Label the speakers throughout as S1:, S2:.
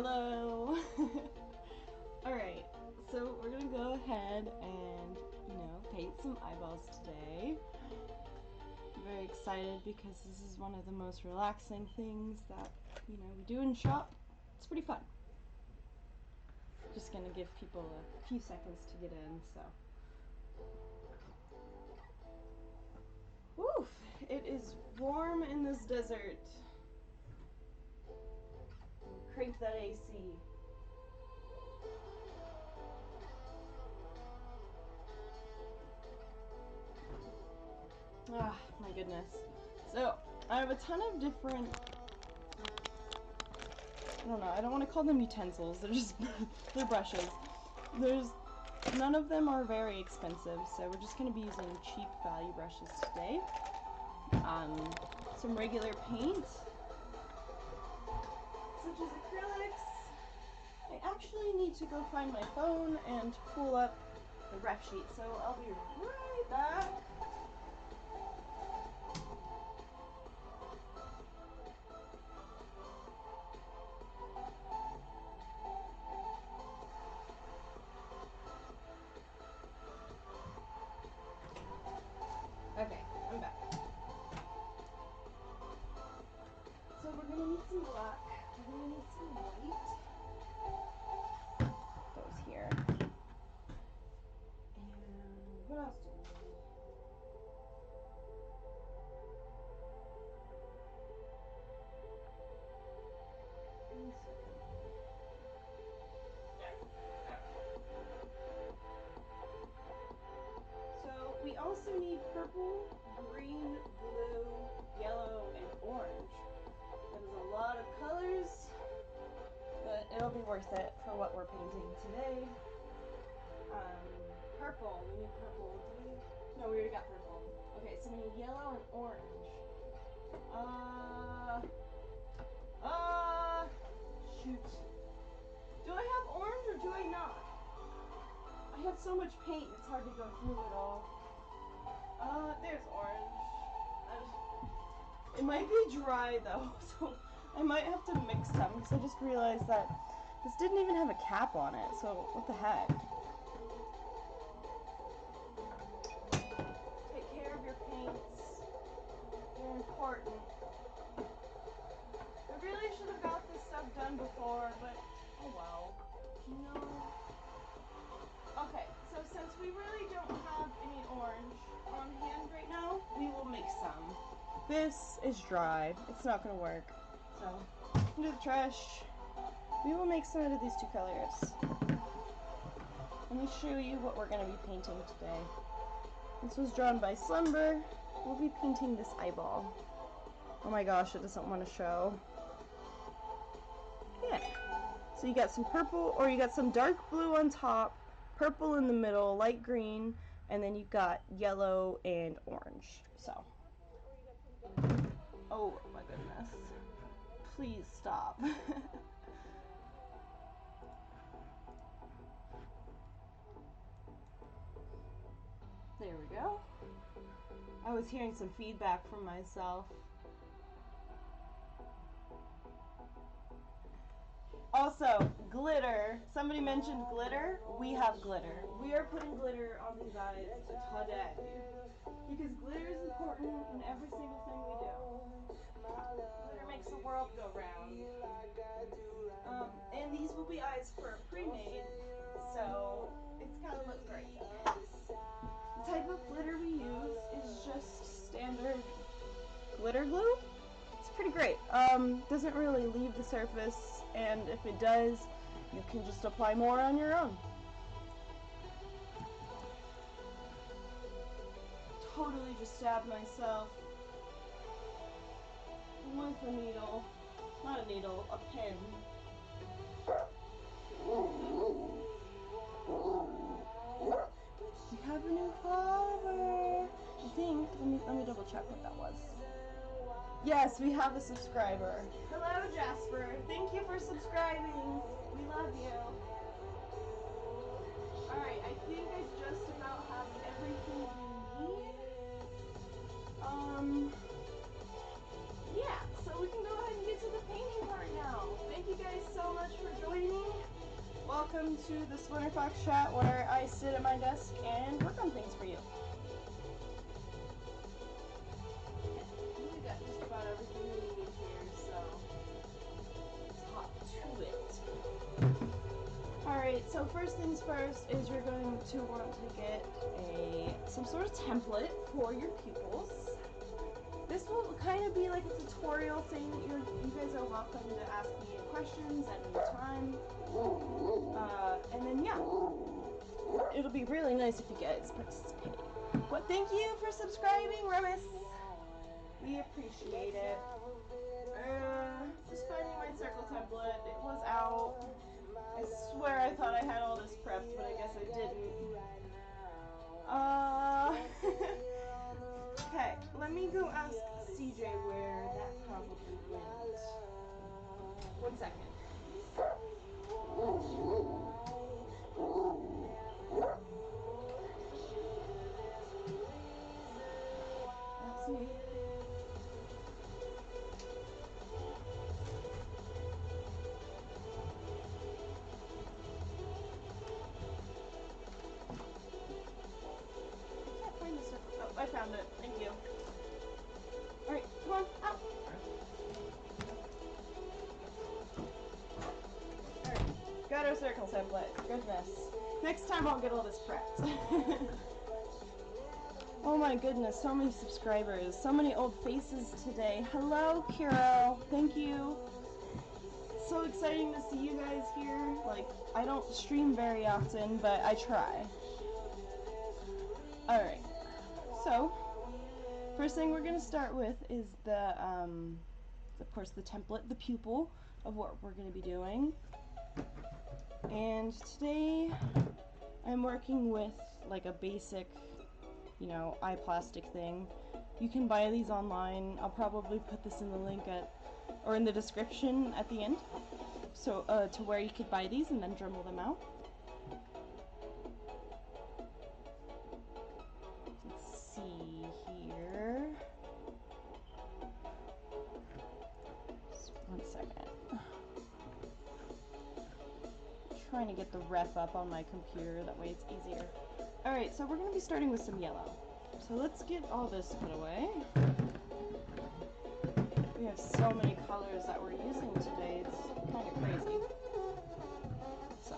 S1: Hello! Alright, so we're gonna go ahead and, paint some eyeballs today. I'm very excited because this is one of the most relaxing things that, we do in shop. It's pretty fun. Just gonna give people a few seconds to get in, so. Oof! It is warm in this desert. Crank that AC. Ah, my goodness. So, I have a ton of different, I don't know, I don't want to call them utensils, they're just, they're brushes. None of them are very expensive, so we're just going to be using cheap value brushes today. Some regular paint, such as acrylics. I actually need to go find my phone and pull up the ref sheet, so I'll be right back. Okay, I'm back. So we're gonna need some black, we're gonna need some white. Those here. And what else do we need? One second. So we also need purple, green, blue, yellow, and orange. That is a lot of colors, but it'll be worth it for what we're painting today. Purple, we need purple. No, we already got purple. Okay, so we need yellow and orange. Shoot. Do I have orange or do I not? I have so much paint, it's hard to go through it all. There's orange. It might be dry though, so I might have to mix them because I just realized that this didn't even have a cap on it, so what the heck? Take care of your paints. They're important. I really should have got this stuff done before, but oh well. Okay, so since we really don't have any orange on hand right now, we will make some. This is dry. It's not going to work. So, into the trash. We will make some out of these two colors. Let me show you what we're going to be painting today. This was drawn by Slumber. We'll be painting this eyeball. Oh my gosh, it doesn't want to show. Yeah. So you got some purple, or you got some dark blue on top, purple in the middle, light green, and then you've got yellow and orange. So. Oh my goodness. Please stop. There we go. I was hearing some feedback from myself. Also, glitter. Somebody mentioned glitter. We have glitter. We are putting glitter on these eyes today. Because glitter is important in every single thing we do. Glitter makes the world go round. And these will be eyes for a pre-made, so it's gotta look great. The type of glitter we use is just standard glitter glue. It's pretty great. Doesn't really leave the surface, and if it does, you can just apply more on your own. Totally just stabbed myself with a needle. Not a needle, a pin. We have a new follower. I think. Let me double check what that was. Yes, we have a subscriber. Hello, Jasper. Thank you for subscribing. We love you. Alright, I think I just about have everything we need. Yeah, so we can go ahead and get to the painting part now. Thank you guys so much for to the Splinter Fox chat where I sit at my desk and work on things for you. We got just about everything we need here, so let's hop to it. Alright, so first things first is you're going to want to get some sort of template for your pupils. This will kind of be like a tutorial thing. You guys are welcome to ask me questions at any time. And then, yeah, it'll be really nice if you guys participate. But thank you for subscribing, Remus. We appreciate it. Just finding my circle template. It was out. I swear I thought I had all this prepped, but I guess I didn't. Okay, let me go ask CJ where that probably went. 1 second. That's me. I can't find the circle. Oh, I found it. Thank you. Alright, come on, out! Alright, got our circle template. Goodness. Next time I'll get all this prepped. Oh my goodness, so many subscribers, so many old faces today. Hello, Kiro. Thank you. So exciting to see you guys here. Like, I don't stream very often, but I try. Alright, so first thing we're going to start with is of course, the template, the pupil of what we're going to be doing. And today I'm working with like a basic, you know, eye plastic thing. You can buy these online. I'll probably put this in the link or in the description at the end, so to where you could buy these and then Dremel them out. Let's see here. Just 1 second. Trying to get the ref up on my computer, that way it's easier. Alright, so we're going to be starting with some yellow. So let's get all this put away. We have so many colors that we're using today, it's kind of crazy. So,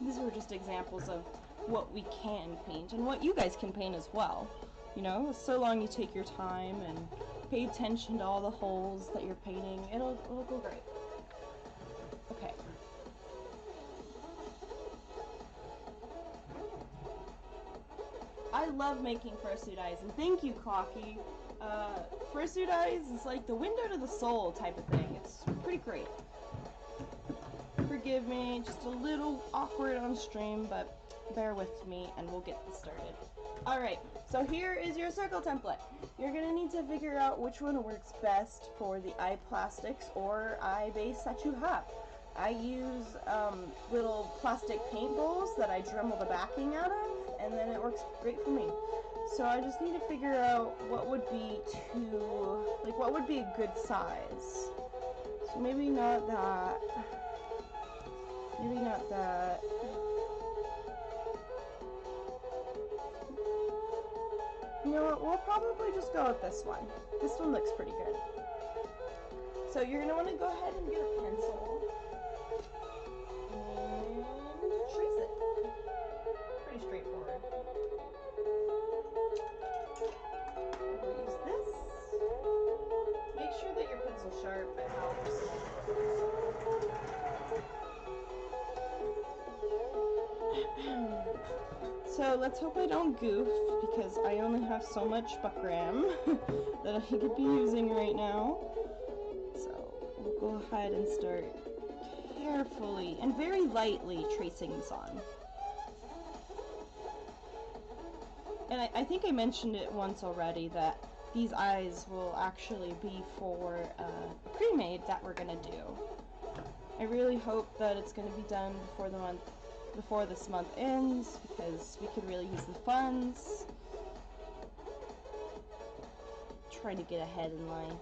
S1: these were just examples of what we can paint, and what you guys can paint as well. You know, so long you take your time and pay attention to all the holes that you're painting, it'll go great. Okay. I love making fursuit eyes, and thank you, Clocky. Fursuit eyes is like the window to the soul type of thing. It's pretty great. Forgive me, just a little awkward on stream, but bear with me and we'll get this started. Alright, so here is your circle template. You're going to need to figure out which one works best for the eye plastics or eye base that you have. I use little plastic paint bowls that I Dremel the backing out of, and then it works great for me. So I just need to figure out what would be what would be a good size. So maybe not that. Maybe not that. You know what, we'll probably just go with this one. This one looks pretty good. So you're going to want to go ahead and get a pencil. And trace it. Pretty straightforward. We'll use this. Make sure that your pencil's sharp, it helps. So let's hope I don't goof, because I only have so much buckram that I could be using right now. So we'll go ahead and start carefully and very lightly tracing this on. And I think I mentioned it once already that these eyes will actually be for a pre-made that we're going to do. I really hope that it's going to be done before this month ends, because we could really use the funds. Try to get ahead in life.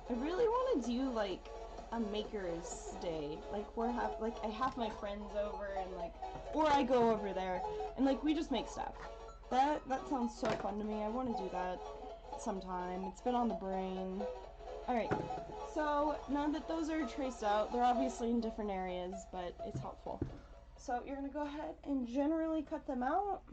S1: I really want to do like a maker's day. Like I have my friends over and like, or I go over there and like we just make stuff. That sounds so fun to me. I want to do that sometime. It's been on the brain. Alright, so now that those are traced out, they're obviously in different areas, but it's helpful. So you're going to go ahead and generally cut them out.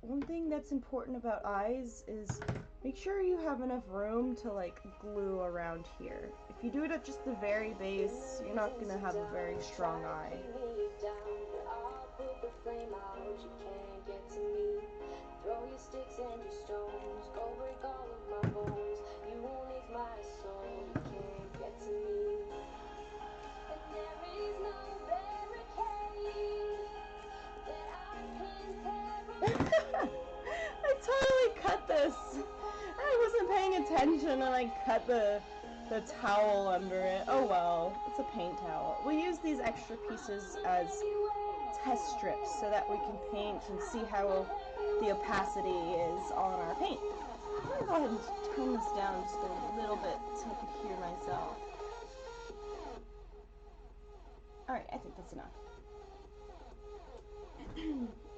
S1: One thing that's important about eyes is make sure you have enough room to like glue around here. If you do it at just the very base, you're not going to have a very strong eye. Throw your sticks and your stones, go break all of my bones. You won't leave my soul, you can't get to me. And there is no barricade that I can tear. I totally cut this. I wasn't paying attention and I cut the towel under it. Oh well, it's a paint towel. We use these extra pieces as test strips so that we can paint and see how the opacity is on our paint. I'm going to go ahead and turn this down just a little bit so I can hear myself. Alright, I think that's enough.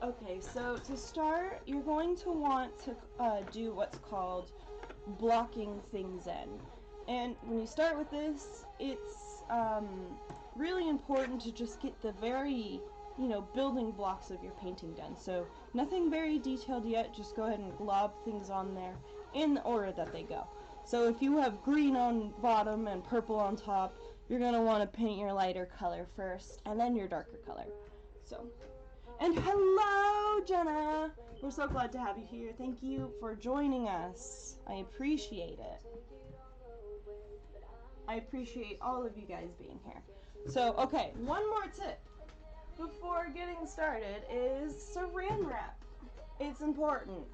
S1: Okay, so to start, you're going to want to do what's called blocking things in. And when you start with this, it's really important to just get the very building blocks of your painting done. So nothing very detailed yet, just go ahead and glob things on there in the order that they go. So if you have green on bottom and purple on top, you're going to want to paint your lighter color first and then your darker color. So, and hello Jenna! We're so glad to have you here. Thank you for joining us. I appreciate it. I appreciate all of you guys being here. So, okay, one more tip before getting started is saran wrap. It's important.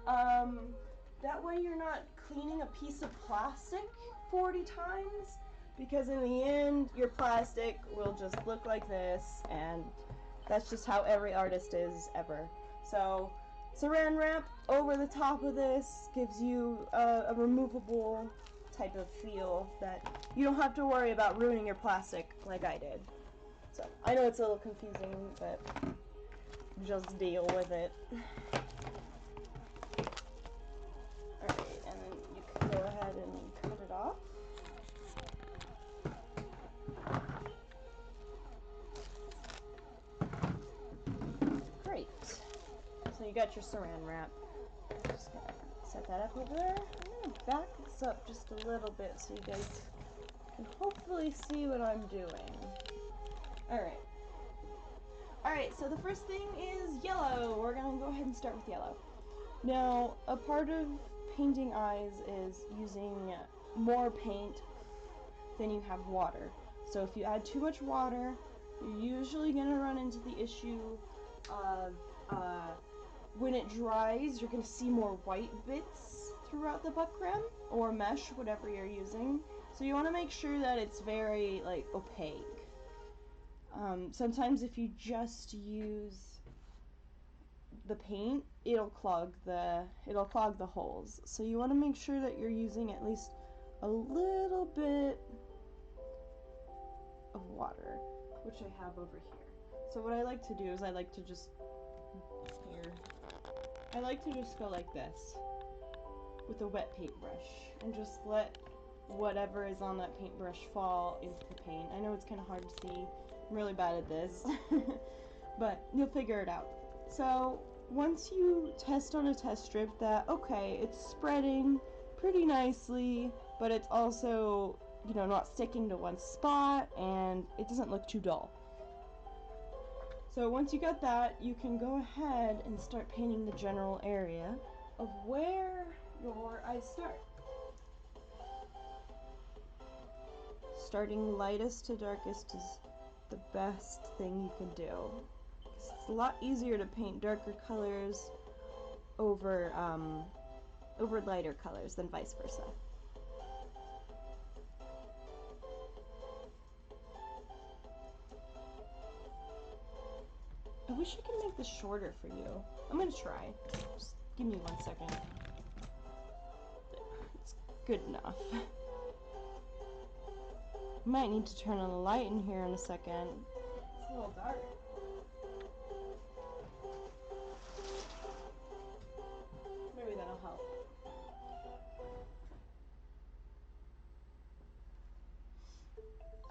S1: That way you're not cleaning a piece of plastic 40 times, because in the end your plastic will just look like this, and that's just how every artist is ever. So saran wrap over the top of this gives you a removable type of feel that you don't have to worry about ruining your plastic like I did. So, I know it's a little confusing, but just deal with it. Alright, and then you can go ahead and cut it off. Great. So you got your saran wrap. Just gonna set that up over there. I'm gonna back this up just a little bit so you guys can hopefully see what I'm doing. Alright. Alright, so the first thing is yellow. We're going to go ahead and start with yellow. Now, a part of painting eyes is using more paint than you have water. So if you add too much water, you're usually going to run into the issue of when it dries, you're going to see more white bits throughout the buckram or mesh, whatever you're using. So you want to make sure that it's very like opaque. Sometimes if you just use the paint, it'll clog the holes. So you want to make sure that you're using at least a little bit of water, which I have over here. So what I like to do is I like to just go like this with a wet paintbrush and just let whatever is on that paintbrush fall into the paint. I know it's kind of hard to see. I'm really bad at this, but you'll figure it out. So once you test on a test strip that, okay, it's spreading pretty nicely, but it's also, not sticking to one spot, and it doesn't look too dull. So once you got that, you can go ahead and start painting the general area of where your eyes start. Starting lightest to darkest is the best thing you can do. It's a lot easier to paint darker colors over lighter colors than vice versa. I wish I could make this shorter for you. I'm gonna try. Just give me 1 second. It's good enough. Might need to turn on the light in here in a second. It's a little dark. Maybe that'll help.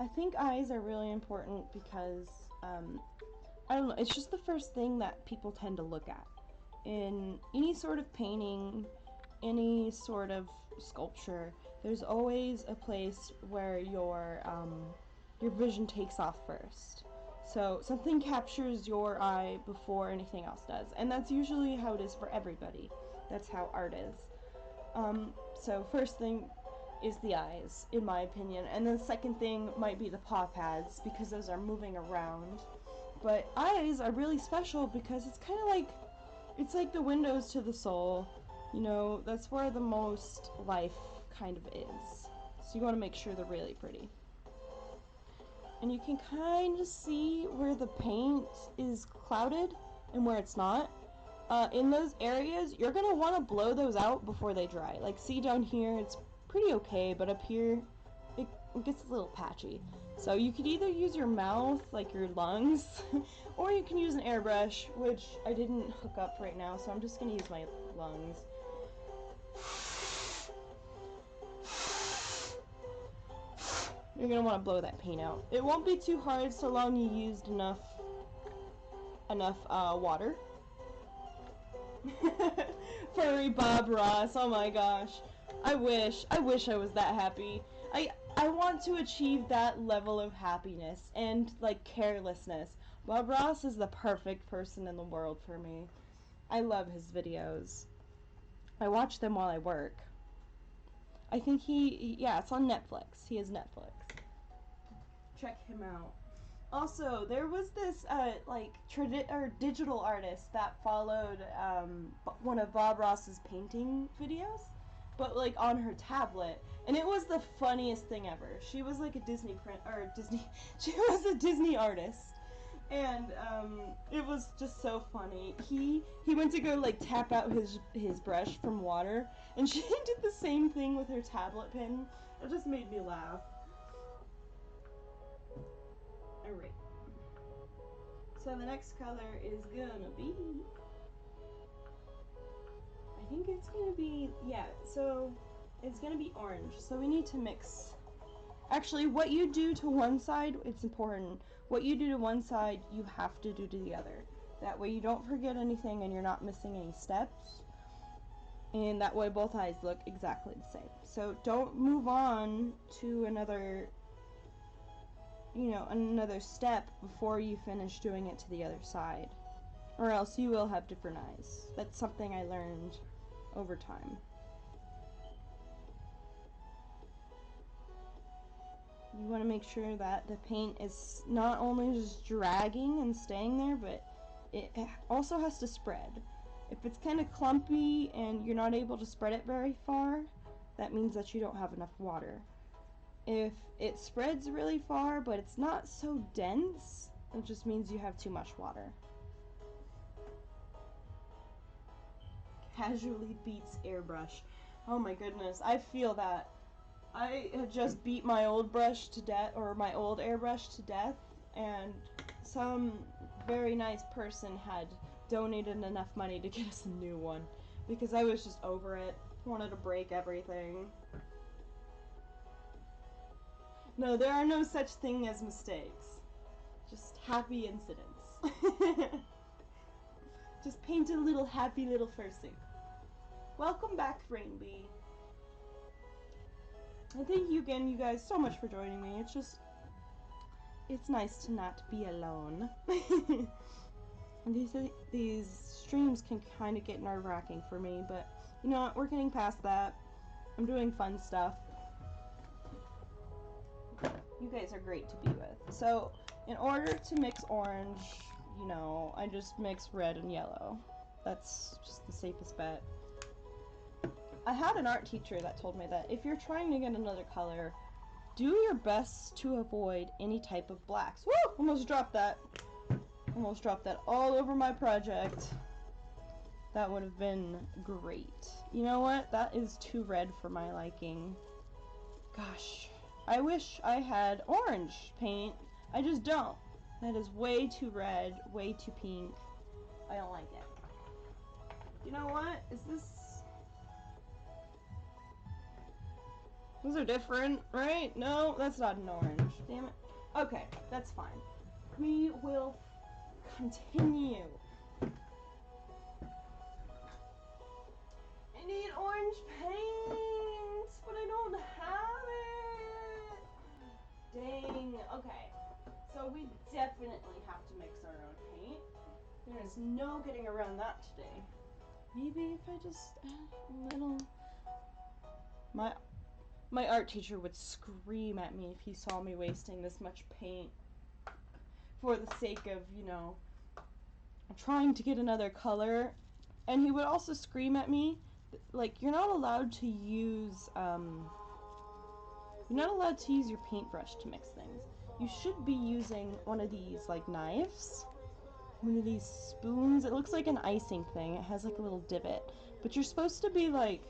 S1: I think eyes are really important because, I don't know, it's just the first thing that people tend to look at. In any sort of painting, any sort of sculpture, there's always a place where your vision takes off first. So something captures your eye before anything else does, and that's usually how it is for everybody. That's how art is. So first thing is the eyes, in my opinion, and then the second thing might be the paw pads, because those are moving around. But eyes are really special because it's kind of like, it's like the windows to the soul. You know, that's where the most life kind of is. So you want to make sure they're really pretty. And you can kind of see where the paint is clouded and where it's not. In those areas, you're going to want to blow those out before they dry. Like, see down here, it's pretty okay, but up here, it gets a little patchy. So you could either use your mouth, like your lungs, or you can use an airbrush, which I didn't hook up right now, so I'm just going to use my lungs. You're going to want to blow that paint out. It won't be too hard so long you used enough water. Furry Bob Ross, oh my gosh. I wish I was that happy. I want to achieve that level of happiness and, like, carelessness. Bob Ross is the perfect person in the world for me. I love his videos. I watch them while I work. I think yeah, it's on Netflix. He has Netflix. Check him out. Also, there was this, digital artist that followed, one of Bob Ross's painting videos, but, like, on her tablet, and it was the funniest thing ever. She was, like, she was a Disney artist, and, it was just so funny. He went to go, like, tap out his brush from water, and she did the same thing with her tablet pen. It just made me laugh. Alright. So the next color is gonna be, I think it's gonna be, yeah, so it's gonna be orange. So we need to mix. Actually, what you do to one side, it's important. What you do to one side, you have to do to the other. That way you don't forget anything and you're not missing any steps. And that way both eyes look exactly the same. So don't move on to another step before you finish doing it to the other side, or else you will have different eyes. That's something I learned over time. You want to make sure that the paint is not only just dragging and staying there, but it also has to spread. If it's kind of clumpy and you're not able to spread it very far, that means that you don't have enough water. If it spreads really far, but it's not so dense, it just means you have too much water. Casually beats airbrush. Oh my goodness, I feel that. I had just beat my old brush to death, or my old airbrush to death, and some very nice person had donated enough money to get us a new one, because I was just over it. Wanted to break everything. No, there are no such thing as mistakes. Just happy incidents. Just paint a little happy little fursuit. Welcome back, Rainbee. And thank you again, you guys, so much for joining me. It's nice to not be alone. And these streams can kind of get nerve-wracking for me, but you know what, we're getting past that. I'm doing fun stuff. You guys are great to be with. So, in order to mix orange, you know, I just mix red and yellow. That's just the safest bet. I had an art teacher that told me that if you're trying to get another color, do your best to avoid any type of blacks. Woo! Almost dropped that. Almost dropped that all over my project. That would have been great. You know what? That is too red for my liking. Gosh. I wish I had orange paint. I just don't. That is way too red, way too pink. I don't like it. You know what? Is this... Those are different, right? No, that's not an orange. Damn it. Okay, that's fine. We will continue. I need orange paint, but I don't have it. Dang. Okay. So we definitely have to mix our own paint. There is no getting around that today. Maybe if I just add a little... My art teacher would scream at me if he saw me wasting this much paint for the sake of, you know, trying to get another color. And he would also scream at me, like, you're not allowed to use your paintbrush to mix things. You should be using one of these, like, knives. One of these spoons. It looks like an icing thing. It has, like, a little divot. But you're supposed to be, like,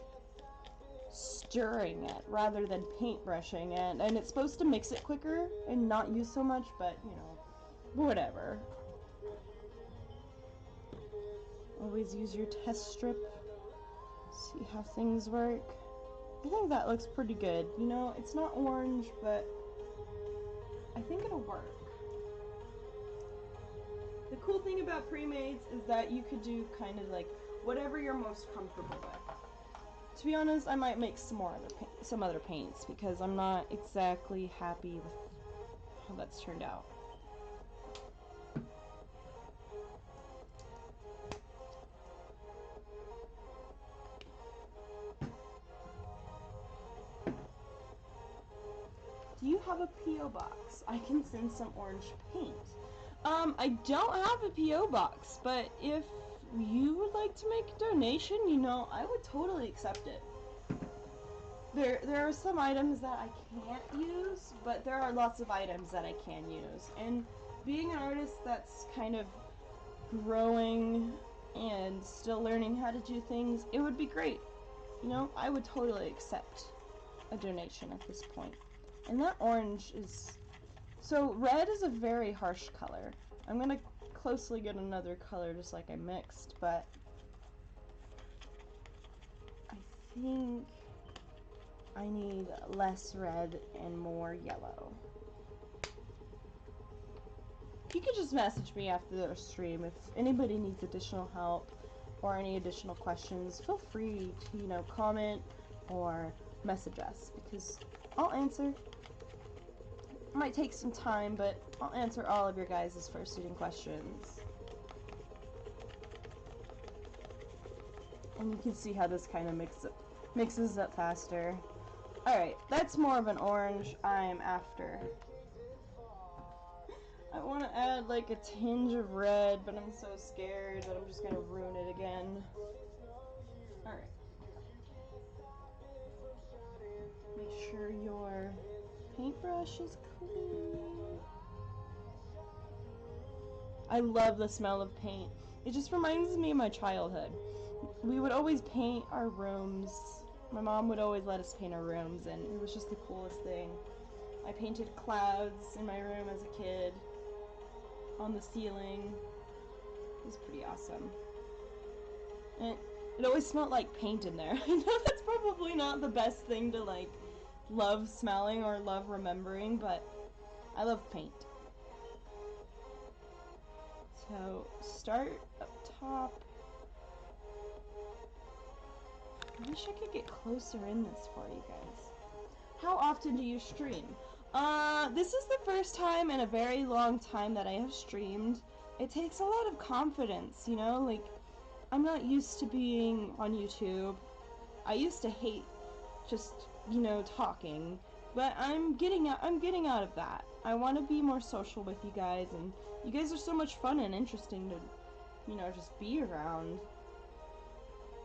S1: stirring it rather than paintbrushing it. And it's supposed to mix it quicker and not use so much, but, you know, whatever. Always use your test strip. See how things work. I think that looks pretty good. You know, it's not orange, but I think it'll work. The cool thing about pre-mades is that you could do kind of like whatever you're most comfortable with. To be honest, I might make some other paints because I'm not exactly happy with how that's turned out. Do you have a P.O. box? I can send some orange paint. I don't have a P.O. box, but if you would like to make a donation, you know, I would totally accept it. There are some items that I can't use, but there are lots of items that I can use. And being an artist that's kind of growing and still learning how to do things, it would be great. You know, I would totally accept a donation at this point. And that orange is... So red is a very harsh color. I'm going to closely get another color just like I mixed, but I think I need less red and more yellow. You could just message me after the stream if anybody needs additional help or any additional questions. Feel free to, you know, comment or message us because I'll answer. It might take some time, but I'll answer all of your guys' fursuiting questions. And you can see how this kind of mixes up faster. Alright, that's more of an orange I'm after. I want to add like a tinge of red, but I'm so scared that I'm just going to ruin it again. Alright. Make sure your paintbrush is clean. I love the smell of paint. It just reminds me of my childhood. We would always paint our rooms. My mom would always let us paint our rooms, and it was just the coolest thing. I painted clouds in my room as a kid on the ceiling. It was pretty awesome. And it always smelled like paint in there. I know that's probably not the best thing to like love smelling or love remembering, but I love paint. So start up top. I wish I could get closer in this for you guys. How often do you stream? This is the first time in a very long time that I have streamed. It takes a lot of confidence, you know, like I'm not used to being on YouTube. I used to hate just, you know, talking, but I'm getting out of that. I want to be more social with you guys, and you guys are so much fun and interesting to, you know, just be around.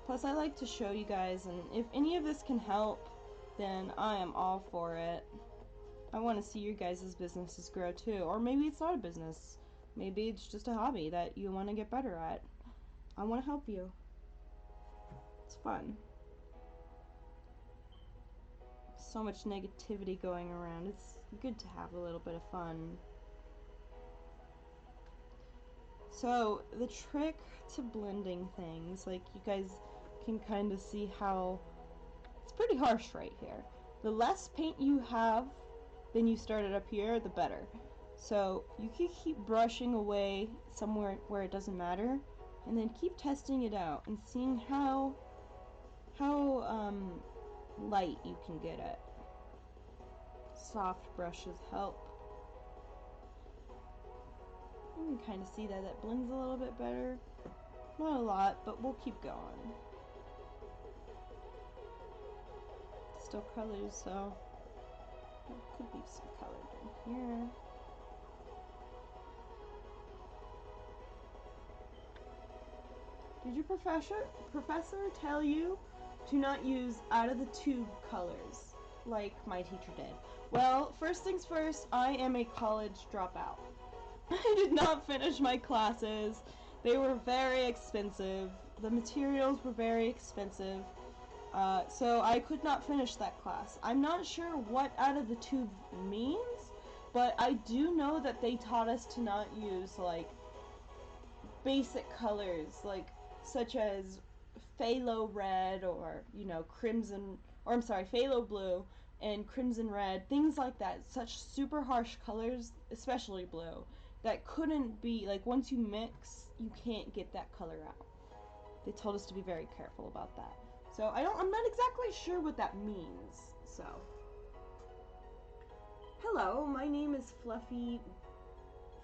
S1: Plus, I like to show you guys, and if any of this can help, then I am all for it. I want to see your guys' businesses grow too. Or maybe it's not a business. Maybe it's just a hobby that you want to get better at. I want to help you. It's fun. so much negativity going around. It's good to have a little bit of fun. So the trick to blending things, like you guys can kind of see how it's pretty harsh right here. The less paint you have than you started up here, the better. So you can keep brushing away somewhere where it doesn't matter, and then keep testing it out and seeing how light you can get it. Soft brushes help. You can kind of see that it blends a little bit better. Not a lot, but we'll keep going. Still colors, so there could be some color in here. Did your professor tell you to not use out of the tube colors like my teacher did? Well, first things first, I am a college dropout. I did not finish my classes. They were very expensive. The materials were very expensive. So I could not finish that class. I'm not sure what out of the tube means, but I do know that they taught us to not use like basic colors, like such as phthalo red or, you know, crimson, or I'm sorry, phthalo blue and crimson red, things like that. Such super harsh colors, especially blue, that couldn't be, like, once you mix, you can't get that color out. They told us to be very careful about that. So I'm not exactly sure what that means. So, hello, my name is Fluffy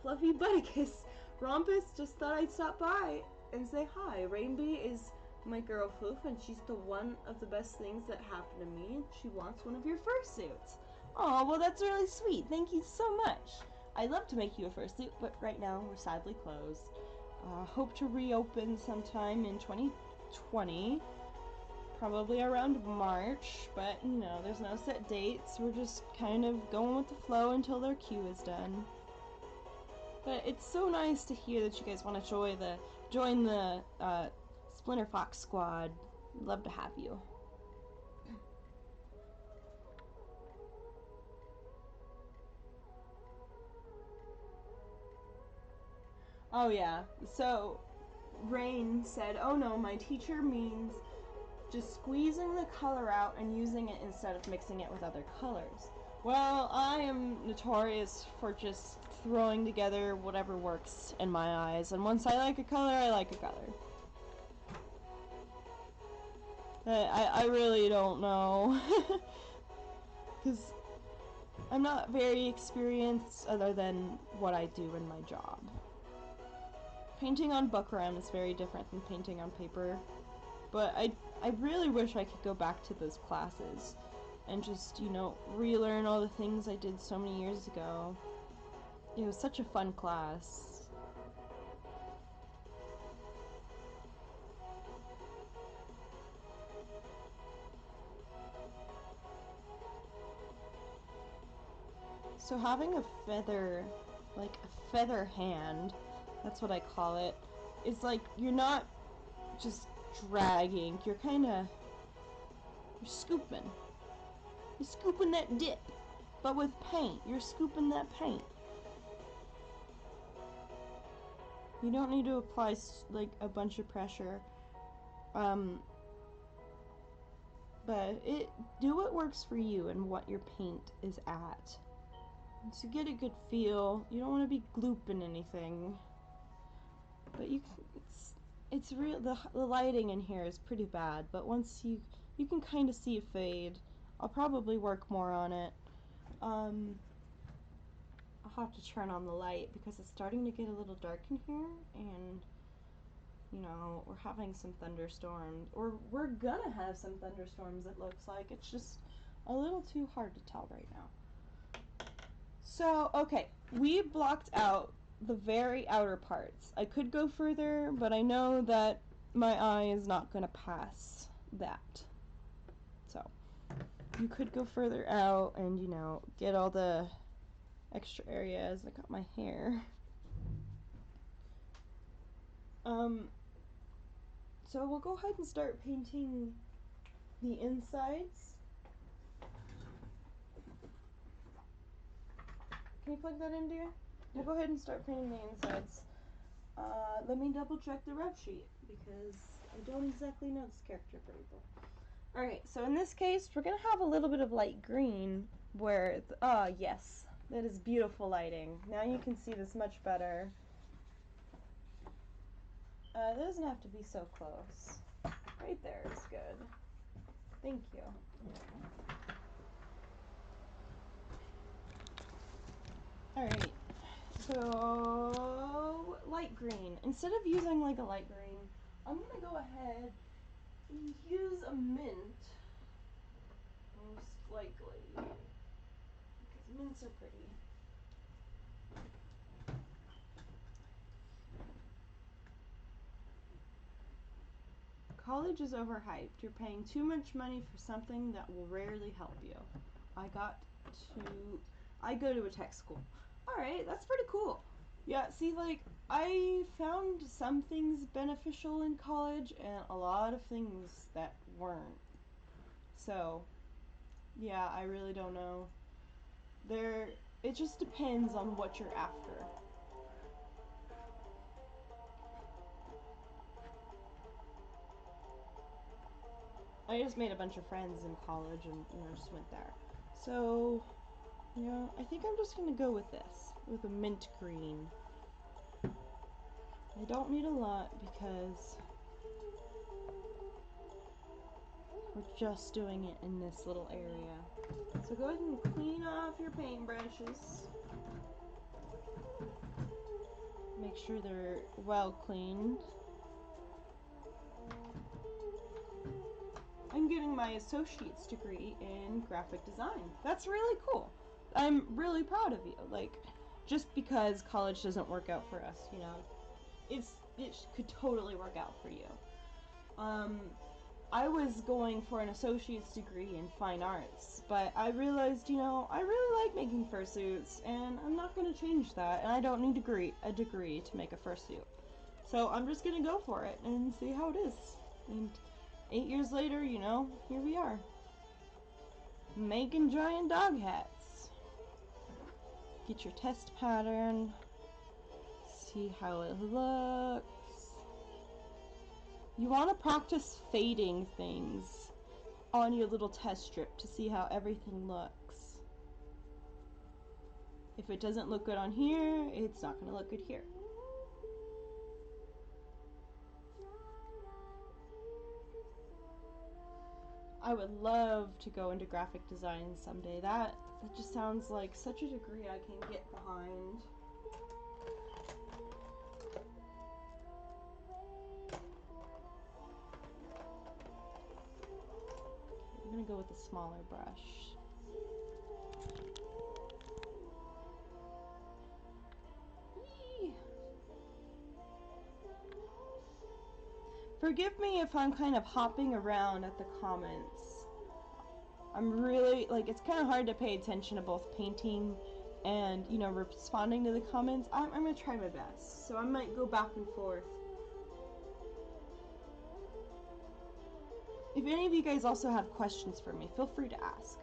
S1: Butticus. Rompus just thought I'd stop by and say hi. Rainby is my girl Foof, and she's the one of the best things that happened to me. She wants one of your fursuits. Oh, well, that's really sweet. Thank you so much. I'd love to make you a fursuit, but right now we're sadly closed. Hope to reopen sometime in 2020, probably around March, but you know, there's no set dates. We're just kind of going with the flow until their queue is done. But it's so nice to hear that you guys want to join the Splinter Fox squad. Love to have you. Oh yeah, so Rain said, oh no, my teacher means just squeezing the color out and using it instead of mixing it with other colors. Well, I am notorious for just throwing together whatever works in my eyes, and once I like a color, I like a color. I really don't know, because I'm not very experienced other than what I do in my job. Painting on Buckram is very different than painting on paper, but I really wish I could go back to those classes and just, you know, relearn all the things I did so many years ago. It was such a fun class. So having a feather, like a feather hand, that's what I call it, is like you're not just dragging, you're scooping. You're scooping that dip, but with paint. You're scooping that paint. You don't need to apply like a bunch of pressure. But do what works for you and what your paint is at. To get a good feel, you don't want to be glooping anything. But it's real. The lighting in here is pretty bad, but once you can kind of see a fade. I'll probably work more on it. I'll have to turn on the light because it's starting to get a little dark in here, and you know, we're having some thunderstorms, or we're gonna have some thunderstorms, it looks like. It's just a little too hard to tell right now. So, okay, we blocked out the very outer parts. I could go further, but I know that my eye is not gonna pass that. So, you could go further out and, you know, get all the extra areas. I got my hair. So we'll go ahead and start painting the insides. Can you plug that in, dear? We'll go ahead and start painting the insides. Let me double check the rep sheet because I don't exactly know this character pretty well. Alright, so in this case, we're going to have a little bit of light green where, yes, that is beautiful lighting. Now you can see this much better. It doesn't have to be so close. Right there is good. Thank you. Alright, so light green. Instead of using like a light green, I'm going to go ahead and use a mint, most likely, because mints are pretty. College is overhyped. You're paying too much money for something that will rarely help you. I go to a tech school. Alright, that's pretty cool. Yeah, see, like, I found some things beneficial in college and a lot of things that weren't. So, yeah, I really don't know. It just depends on what you're after. I just made a bunch of friends in college and, just went there. So, I think I'm just gonna go with this, with a mint green. I don't need a lot because we're just doing it in this little area. So go ahead and clean off your paintbrushes. Make sure they're well cleaned. I'm getting my associate's degree in graphic design. That's really cool. I'm really proud of you. Like, just because college doesn't work out for us, it could totally work out for you. I was going for an associate's degree in fine arts, but I realized, I really like making fursuits, and I'm not going to change that, and I don't need a degree to make a fursuit. So I'm just going to go for it and see how it is. And 8 years later, here we are. Making giant dog hats. Get your test pattern. See how it looks. You want to practice fading things on your little test strip to see how everything looks. If it doesn't look good on here, it's not going to look good here. I would love to go into graphic design someday. That just sounds like such a degree I can get behind. I'm going to go with a smaller brush. Yee. Forgive me if I'm kind of hopping around at the comments. I'm really, it's kind of hard to pay attention to both painting and, responding to the comments. I'm going to try my best, so I might go back and forth. If any of you guys also have questions for me, feel free to ask.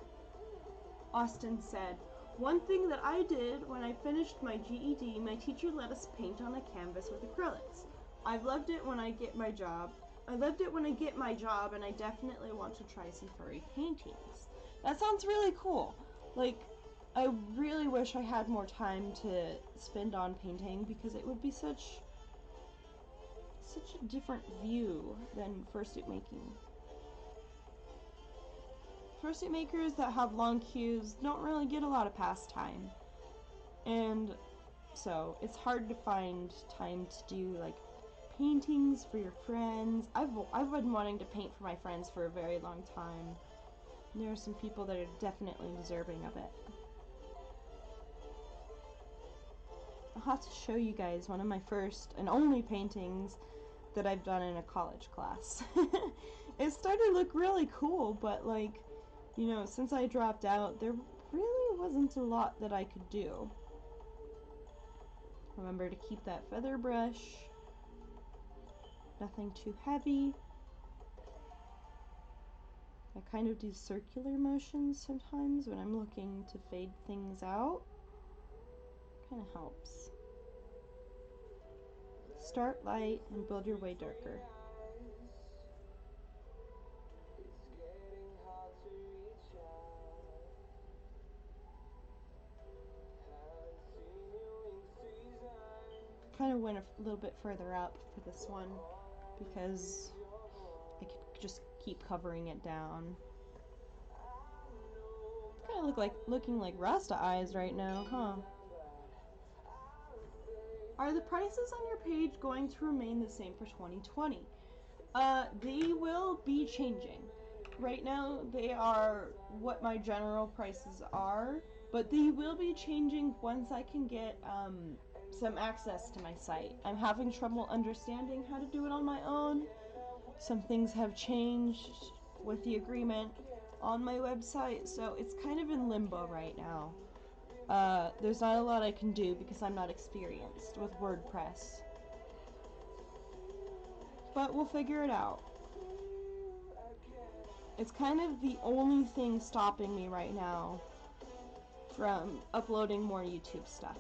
S1: Austin said, one thing that I did when I finished my GED, my teacher let us paint on a canvas with acrylics. I've loved it when I get my job. And I definitely want to try some furry paintings. That sounds really cool. I really wish I had more time to spend on painting because it would be such a different view than fursuit making. Fursuit makers that have long queues don't really get a lot of pastime. And so it's hard to find time to do paintings for your friends. I've been wanting to paint for my friends for a very long time. And there are some people that are definitely deserving of it. I'll have to show you guys one of my first and only paintings that I've done in a college class. It started to look really cool, but since I dropped out, there really wasn't a lot that I could do. Remember to keep that feather brush. Nothing too heavy. I kind of do circular motions sometimes when I'm looking to fade things out. Kind of helps. Start light and build your way darker. Kind of went a little bit further up for this one because I could just keep covering it down. Kind of looking like Rasta eyes right now, huh? Are the prices on your page going to remain the same for 2020? They will be changing. Right now, they are what my general prices are, but they will be changing once I can get some access to my site. I'm having trouble understanding how to do it on my own. Some things have changed with the agreement on my website, so it's kind of in limbo right now. There's not a lot I can do because I'm not experienced with WordPress. But we'll figure it out. It's kind of the only thing stopping me right now from uploading more YouTube stuff.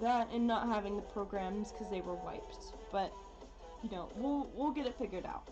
S1: That and not having the programs because they were wiped. But, you know, we'll get it figured out.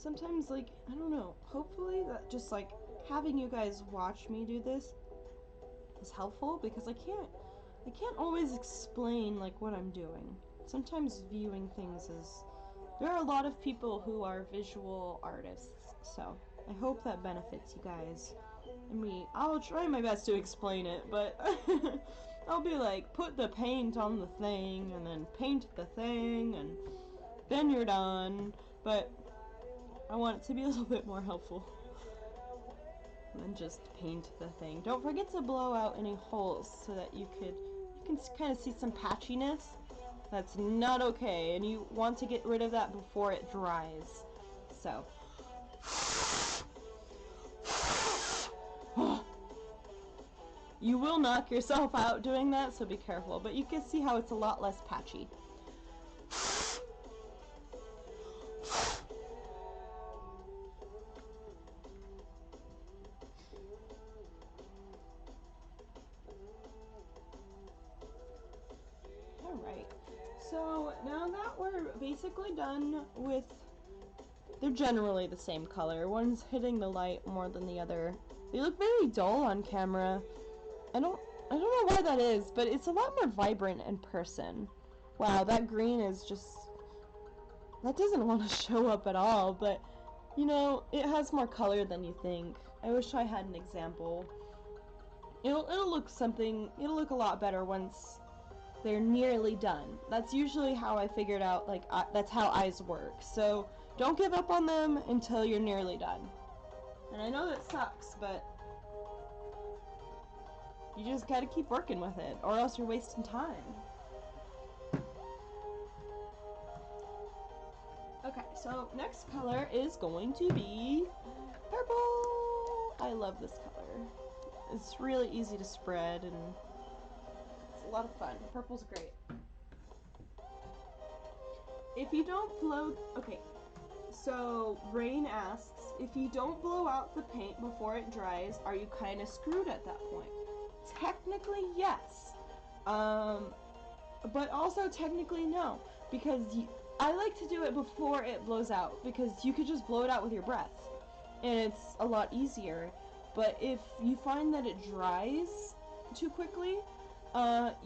S1: Sometimes, like, I don't know, hopefully that just, like, having you guys watch me do this is helpful, because I can't always explain, like, what I'm doing. Sometimes viewing things is, there are a lot of people who are visual artists, so I hope that benefits you guys. I'll try my best to explain it, but I'll be like, put the paint on the thing, and then paint the thing, and then you're done, but I want it to be a little bit more helpful than just paint the thing. Don't forget to blow out any holes so that you can kind of see some patchiness. That's not okay, and you want to get rid of that before it dries. So, you will knock yourself out doing that, so be careful, but you can see how it's a lot less patchy. Alright, so now that we're basically done with, they're generally the same color. One's hitting the light more than the other. They look very dull on camera. I don't know why that is, but it's a lot more vibrant in person. Wow, that green is just, that doesn't want to show up at all, but you know, it has more color than you think. I wish I had an example. It'll look a lot better once they're nearly done. That's usually how I figured out, like, that's how eyes work. So don't give up on them until you're nearly done. And I know that sucks, but you just gotta keep working with it, or else you're wasting time. Okay, so next color is going to be purple. I love this color. It's really easy to spread, and it's a lot of fun. Purple's great. If you don't blow... Okay, so Rain asks, if you don't blow out the paint before it dries, are you kind of screwed at that point? Technically, yes. But also technically no, because I like to do it before it blows out, because you could just blow it out with your breath, and it's a lot easier. But if you find that it dries too quickly,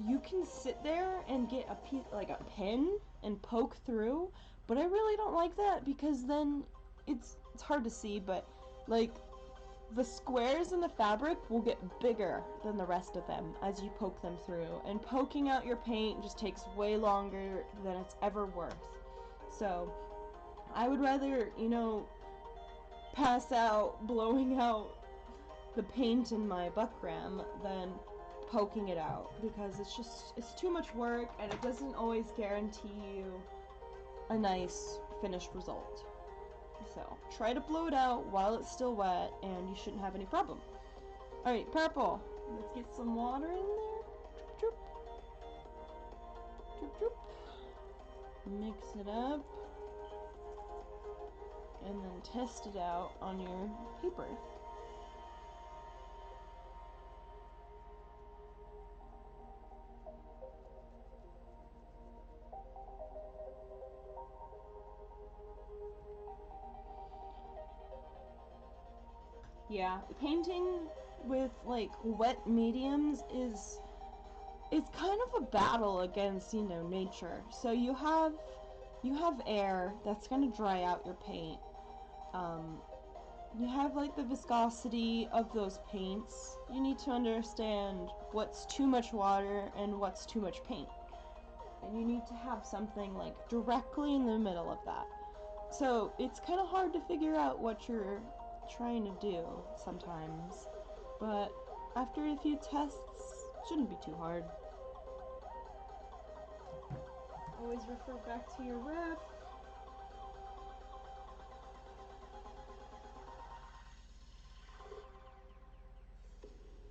S1: you can sit there and get a piece, like a pin, and poke through. But I really don't like that, because then it's hard to see, but like the squares in the fabric will get bigger than the rest of them as you poke them through, and poking out your paint just takes way longer than it's ever worth. So I would rather, you know, pass out blowing out the paint in my buckram than poking it out, because it's too much work, and it doesn't always guarantee you a nice finished result. So try to blow it out while it's still wet, and you shouldn't have any problem. Alright, purple. Let's get some water in there. Droop, droop, droop. Mix it up. And then test it out on your paper. Yeah, painting with like wet mediums is it's kind of a battle against, you know, nature. So you have air that's going to dry out your paint. You have like the viscosity of those paints. You need to understand what's too much water and what's too much paint. And you need to have something like directly in the middle of that. So it's kind of hard to figure out what you're trying to do sometimes. But after a few tests, it shouldn't be too hard. Always refer back to your ref.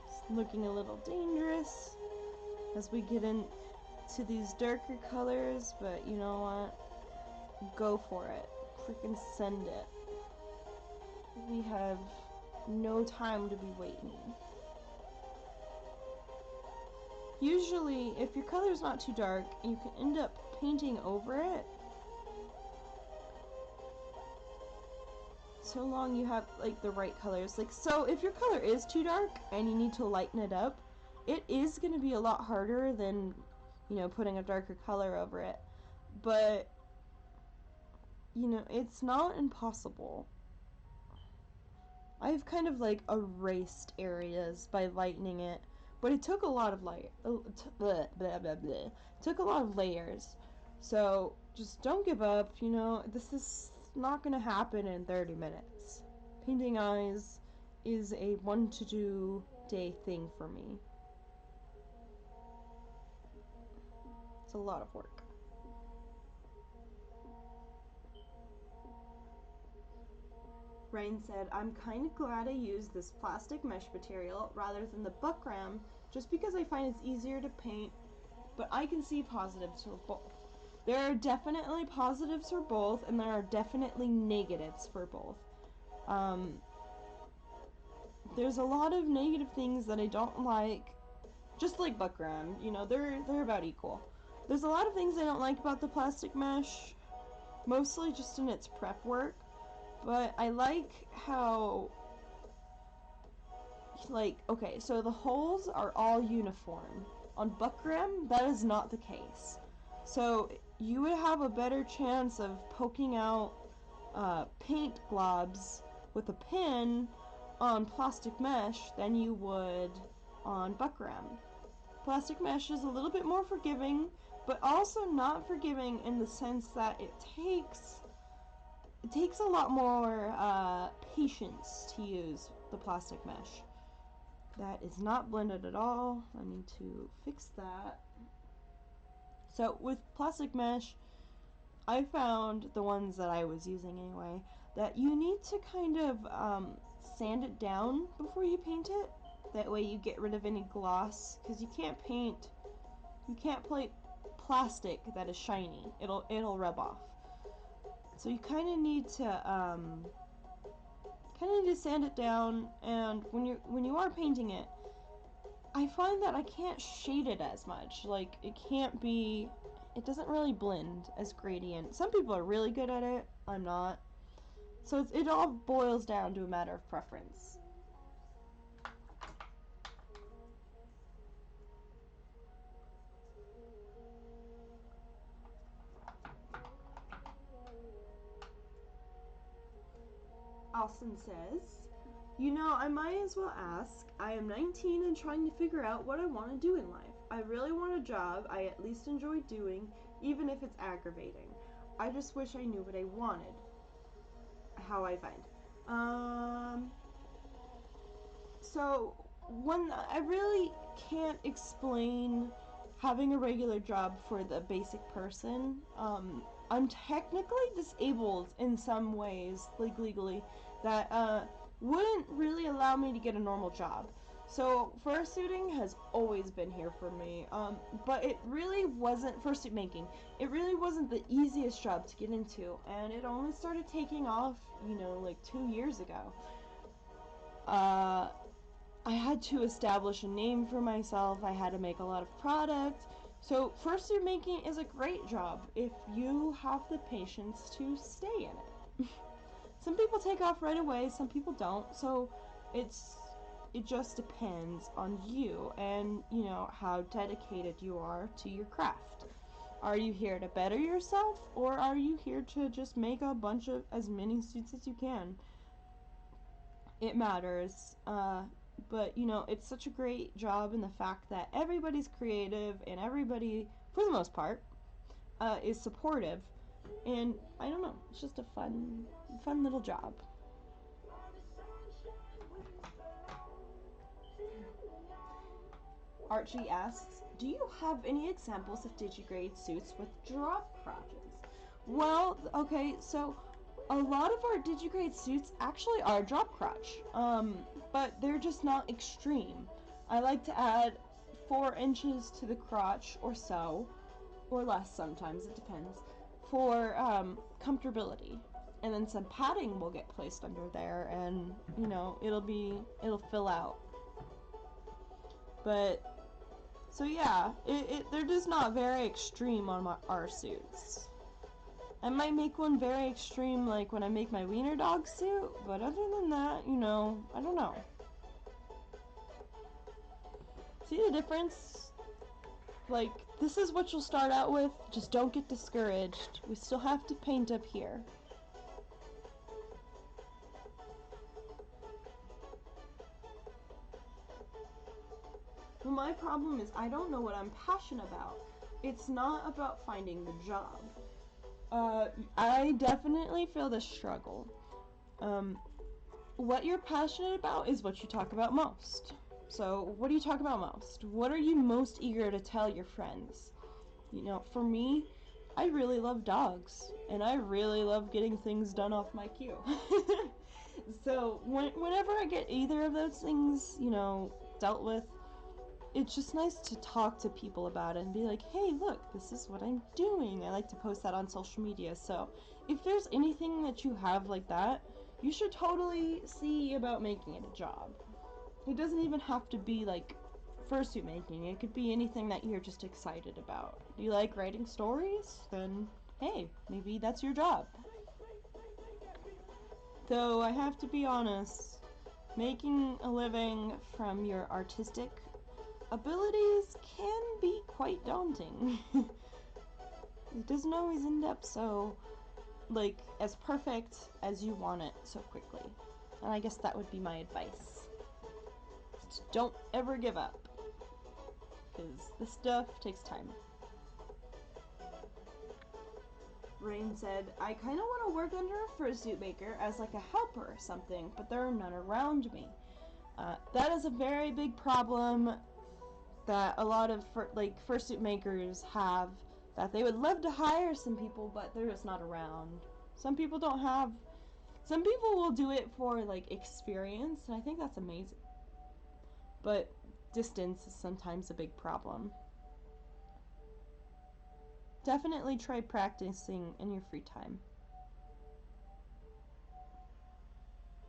S1: It's looking a little dangerous as we get into these darker colors, but you know what? Go for it. Freaking send it. We have no time to be waiting. Usually, if your color's not too dark, you can end up painting over it. So long you have like the right colors. Like, so if your color is too dark and you need to lighten it up, it is going to be a lot harder than, you know, putting a darker color over it. But, you know, it's not impossible. I've kind of like erased areas by lightening it, but it took a lot of light. It took a lot of layers. So just don't give up. You know, this is not gonna happen in 30 minutes. Painting eyes is a 1 to 2 day thing for me. It's a lot of work. Rain said, I'm kind of glad I used this plastic mesh material rather than the buckram, just because I find it's easier to paint, but I can see positives for both. There are definitely positives for both, and there are definitely negatives for both. There's a lot of negative things that I don't like, just like buckram, you know, they're about equal. There's a lot of things I don't like about the plastic mesh, mostly just in its prep work. But I like how, like, okay, so the holes are all uniform. On buckram, that is not the case. So you would have a better chance of poking out paint globs with a pin on plastic mesh than you would on buckram. Plastic mesh is a little bit more forgiving, but also not forgiving in the sense that it takes a lot more patience to use the plastic mesh. That is not blended at all. I need to fix that. So with plastic mesh, I found, the ones that I was using anyway, that you need to kind of sand it down before you paint it. That way you get rid of any gloss, because you can't paint plastic that is shiny. It'll rub off. So you kind of need to sand it down, and when you are painting it, I find that I can't shade it as much. Like, it doesn't really blend as gradient. Some people are really good at it. I'm not. So it all boils down to a matter of preference. Austin says, you know, I might as well ask. I am 19 and trying to figure out what I want to do in life. I really want a job I at least enjoy doing, even if it's aggravating. I just wish I knew what I wanted. How I find. So, I really can't explain having a regular job for the basic person. I'm technically disabled in some ways, like legally, that wouldn't really allow me to get a normal job. So fursuiting has always been here for me, but it really wasn't, fursuit making, it really wasn't the easiest job to get into, and it only started taking off, you know, like 2 years ago. I had to establish a name for myself, I had to make a lot of product. So fursuit making is a great job if you have the patience to stay in it. Some people take off right away, some people don't, so it just depends on you and, you know, how dedicated you are to your craft. Are you here to better yourself, or are you here to just make a bunch of as many suits as you can? It matters. But, you know, it's such a great job in the fact that everybody's creative and everybody, for the most part, is supportive. And, I don't know, it's just a fun little job. Archie asks, do you have any examples of digigrade suits with drop crotches? Well, okay, so a lot of our digigrade suits actually are drop crotch, but they're just not extreme. I like to add 4 inches to the crotch or so, or less sometimes, it depends, for comfortability. And then some padding will get placed under there, and, you know, it'll fill out. But, so yeah, they're just not very extreme on our suits. I might make one very extreme, like when I make my wiener dog suit, but other than that, you know, I don't know. See the difference? Like, this is what you'll start out with, just don't get discouraged. We still have to paint up here. Well, my problem is I don't know what I'm passionate about. It's not about finding the job. I definitely feel the struggle. What you're passionate about is what you talk about most. So, what do you talk about most? What are you most eager to tell your friends? You know, for me, I really love dogs, and I really love getting things done off my queue. So, whenever I get either of those things, you know, dealt with, it's just nice to talk to people about it and be like, hey, look, this is what I'm doing. I like to post that on social media. So if there's anything that you have like that, you should totally see about making it a job. It doesn't even have to be like fursuit making. It could be anything that you're just excited about. Do you like writing stories? Then, hey, maybe that's your job. Though I have to be honest, making a living from your artistic abilities can be quite daunting. It doesn't always end up so, like, as perfect as you want it so quickly. And I guess that would be my advice. Just don't ever give up. Because this stuff takes time. Rain said, I kind of want to work under a fursuit maker as like a helper or something, but there are none around me. That is a very big problem that a lot of fursuit makers have, that they would love to hire some people, but they're just not around. Some people will do it for like experience, and I think that's amazing. But distance is sometimes a big problem. Definitely try practicing in your free time.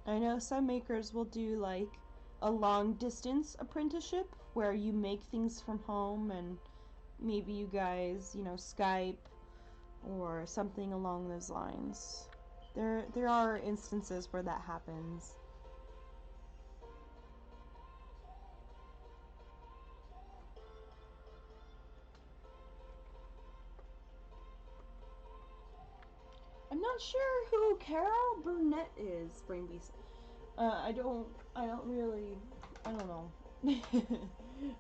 S1: I know some makers will do like a long distance apprenticeship where you make things from home and maybe you guys, you know, Skype or something along those lines. There are instances where that happens. I'm not sure who Carol Burnett is, Brainbeast. I don't know.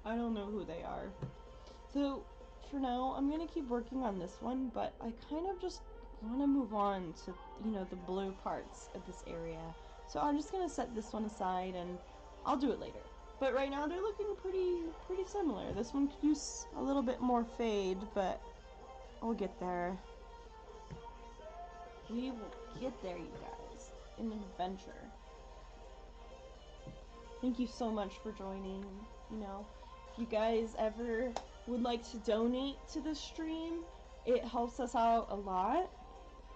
S1: I don't know who they are. So, for now, I'm gonna keep working on this one, but I kind of just want to move on to, you know, the blue parts of this area. So I'm just gonna set this one aside and I'll do it later. But right now they're looking pretty similar. This one could use a little bit more fade, but we'll get there. We will get there, you guys. An adventure. Thank you so much for joining. You know, if you guys ever would like to donate to the stream, it helps us out a lot.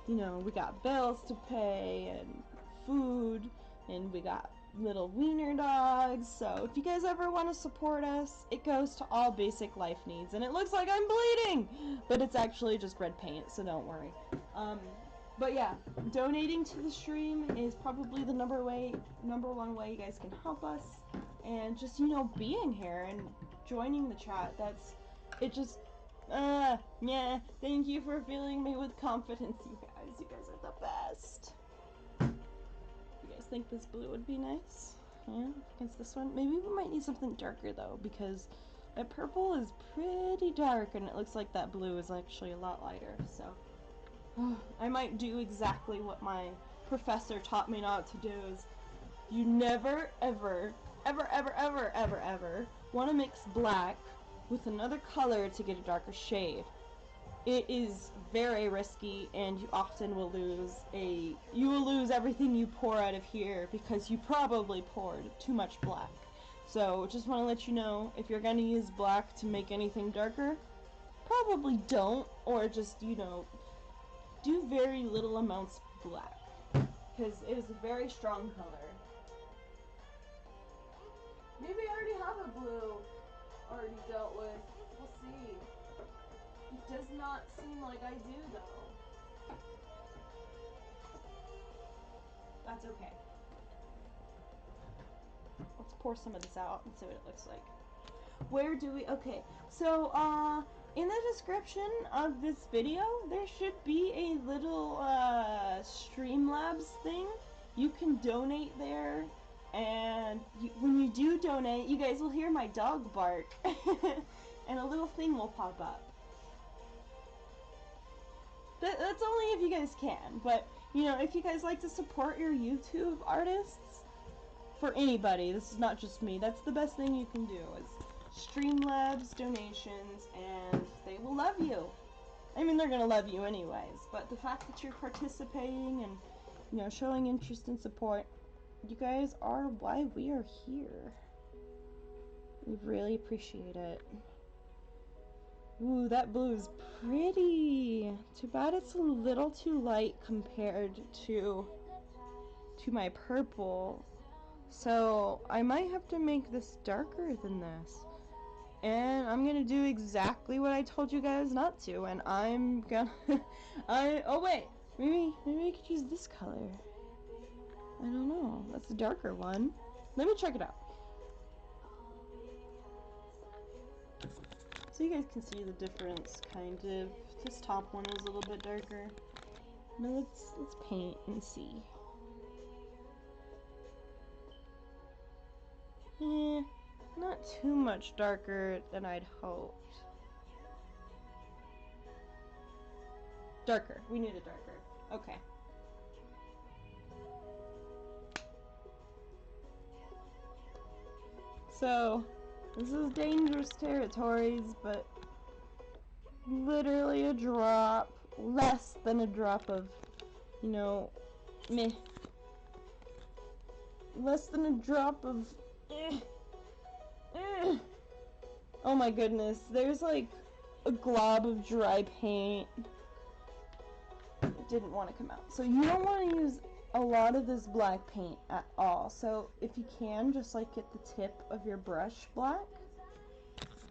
S1: You know, we got bills to pay and food, and we got little wiener dogs. So if you guys ever want to support us, it goes to all basic life needs. And it looks like I'm bleeding, but it's actually just red paint, so don't worry. But yeah, donating to the stream is probably the number one way you guys can help us. And just, you know, being here and joining the chat, yeah, thank you for filling me with confidence, you guys. You guys are the best. You guys think this blue would be nice? Yeah, against this one? Maybe we might need something darker, though, because that purple is pretty dark, and it looks like that blue is actually a lot lighter, so... I might do exactly what my professor taught me not to do, is you never, ever want to mix black with another color to get a darker shade. It is very risky, and you often will lose everything you pour out of here because you probably poured too much black. So just want to let you know, if you're going to use black to make anything darker, probably don't, or just, you know, do very little amounts of black, because it is a very strong color. Maybe I already have a blue already dealt with. We'll see. It does not seem like I do, though. That's okay. Let's pour some of this out and see what it looks like. Where do we... Okay, so, in the description of this video, there should be a little, Streamlabs thing. You can donate there, and when you do donate, you guys will hear my dog bark, and a little thing will pop up. That's only if you guys can, but, you know, if you guys like to support your YouTube artists, for anybody, this is not just me, that's the best thing you can do, is Streamlabs donations, and they will love you. I mean, they're gonna love you anyways, but the fact that you're participating and, you know, showing interest and support, you guys are why we are here. We really appreciate it. Ooh, that blue is pretty. Too bad it's a little too light compared to my purple. So I might have to make this darker than this. And I'm gonna do exactly what I told you guys not to, and I'm gonna... oh wait, maybe I could use this color. I don't know, that's the darker one. Let me check it out. So you guys can see the difference, kind of. This top one is a little bit darker. Now let's paint and see. Not too much darker than I'd hoped. Darker. We need it darker. Okay. So, this is dangerous territories, but literally a drop, less than a drop of, you know, meh. Less than a drop of, Oh my goodness, there's like a glob of dry paint. It didn't want to come out. So you don't want to use a lot of this black paint at all. So if you can, just like get the tip of your brush black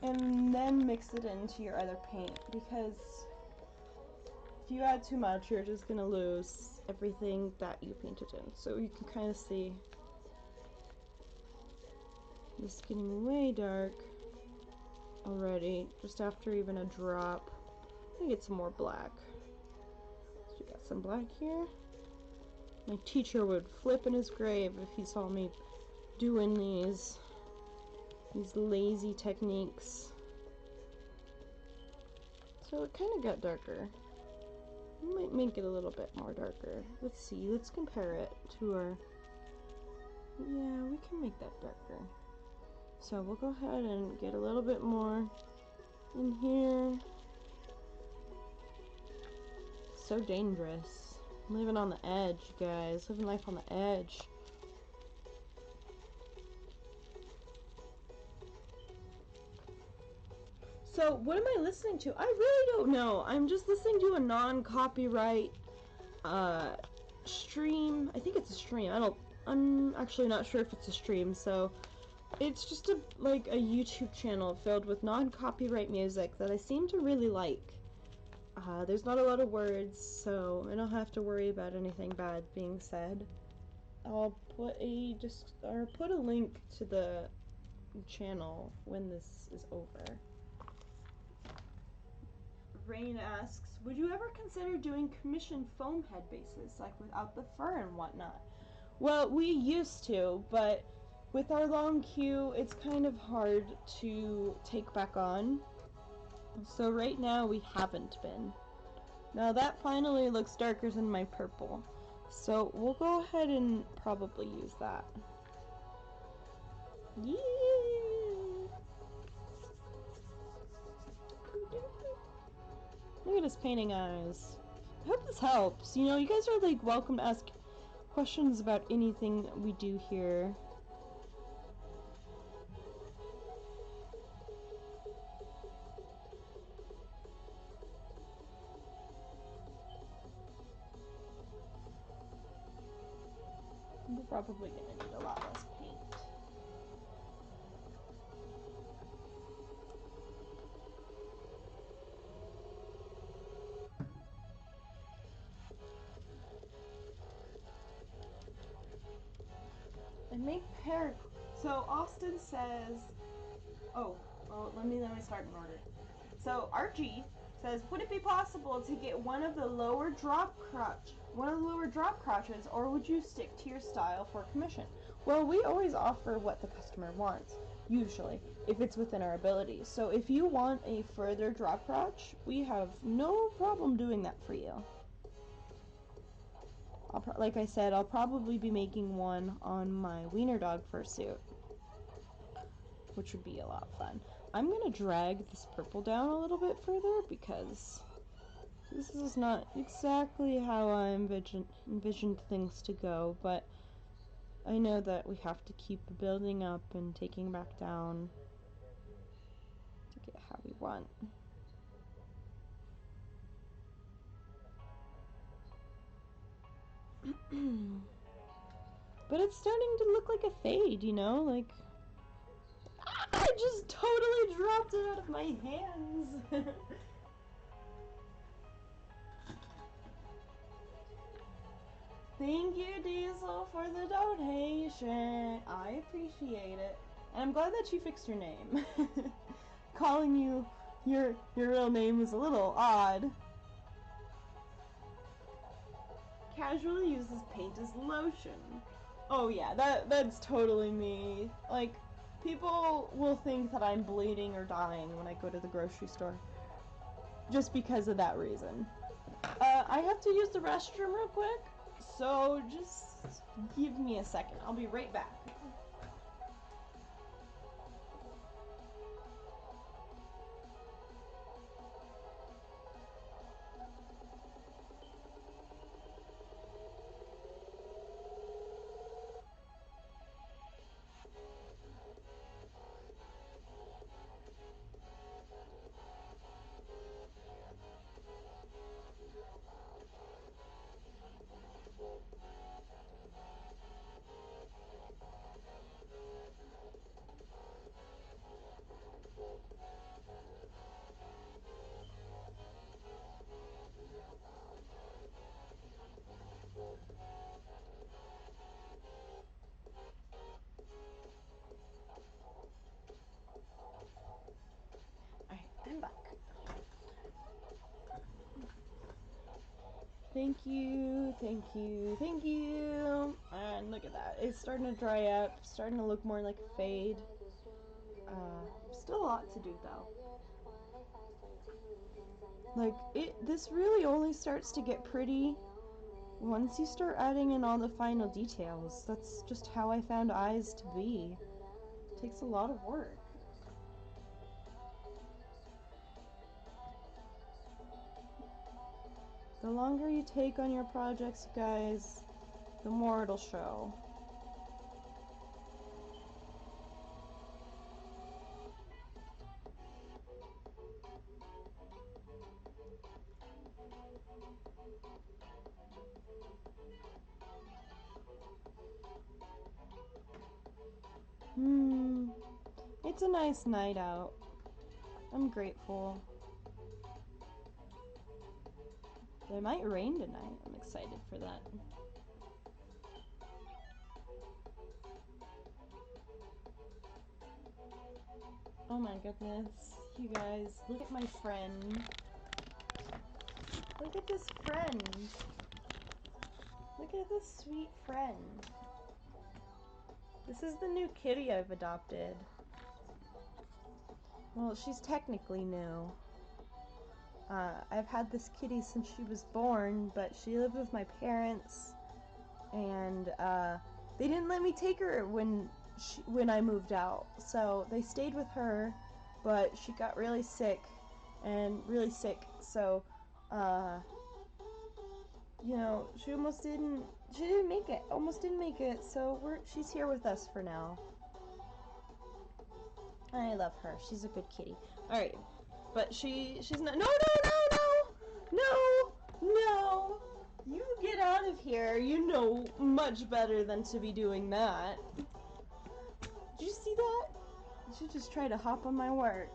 S1: and then mix it into your other paint, because if you add too much, you're just going to lose everything that you painted in. So you can kind of see this getting way dark already, just after even a drop. Let me get some more black. So we got some black here. My teacher would flip in his grave if he saw me doing these lazy techniques. So it kind of got darker. I might make it a little bit more darker. Let's see, let's compare it to our... Yeah, we can make that darker. So we'll go ahead and get a little bit more in here. So dangerous. Living on the edge, guys. Living life on the edge. So, what am I listening to? I really don't know. I'm just listening to a non-copyright stream. I think it's a stream. I'm actually not sure if it's a stream, so it's just a YouTube channel filled with non-copyright music that I seem to really like. There's not a lot of words, so I don't have to worry about anything bad being said. I'll put a link to the channel when this is over. Rain asks, would you ever consider doing commissioned foam head bases, like without the fur and whatnot? Well, we used to, but with our long queue, it's kind of hard to take back on. So right now, we haven't been. Now that finally looks darker than my purple. So we'll go ahead and probably use that. Yeah! Look at his painting eyes. I hope this helps. You know, you guys are like welcome to ask questions about anything that we do here. We're probably gonna need a lot less paint. And make pear. So Austin says, oh, well, let me start in order. So RG says, would it be possible to get one of the lower drop crotches, or would you stick to your style for commission? Well, we always offer what the customer wants, usually, if it's within our ability. So if you want a further drop crotch, we have no problem doing that for you. Like I said, I'll probably be making one on my wiener dog fursuit, which would be a lot of fun. I'm gonna drag this purple down a little bit further because this is not exactly how I envisioned things to go, but I know that we have to keep building up and taking back down to get how we want. But it's starting to look like a fade, you know? Like, I just totally dropped it out of my hands! Thank you, Diesel, for the donation. I appreciate it. And I'm glad that you fixed your name. Calling you your real name is a little odd. Casually uses paint as lotion. Oh yeah, that's totally me. Like, people will think that I'm bleeding or dying when I go to the grocery store. Just because of that reason. I have to use the restroom real quick, so just give me a second. I'll be right back. I'm back. Thank you, thank you, thank you. And look at that. It's starting to dry up, starting to look more like a fade. Still a lot to do though. Like, this really only starts to get pretty once you start adding in all the final details. That's just how I found eyes to be. It takes a lot of work. The longer you take on your projects, guys, the more it'll show. It's a nice night out. I'm grateful. It might rain tonight. I'm excited for that. Oh my goodness. You guys, look at my friend. Look at this friend. Look at this sweet friend. This is the new kitty I've adopted. Well, she's technically new. I've had this kitty since she was born, but she lived with my parents, and they didn't let me take her when I moved out. So they stayed with her, but she got really sick, so you know, she didn't make it, so she's here with us for now. I love her. She's a good kitty. All right, but she's not. No. You get out of here. You know much better than to be doing that. Did you see that? She just tried to hop on my work.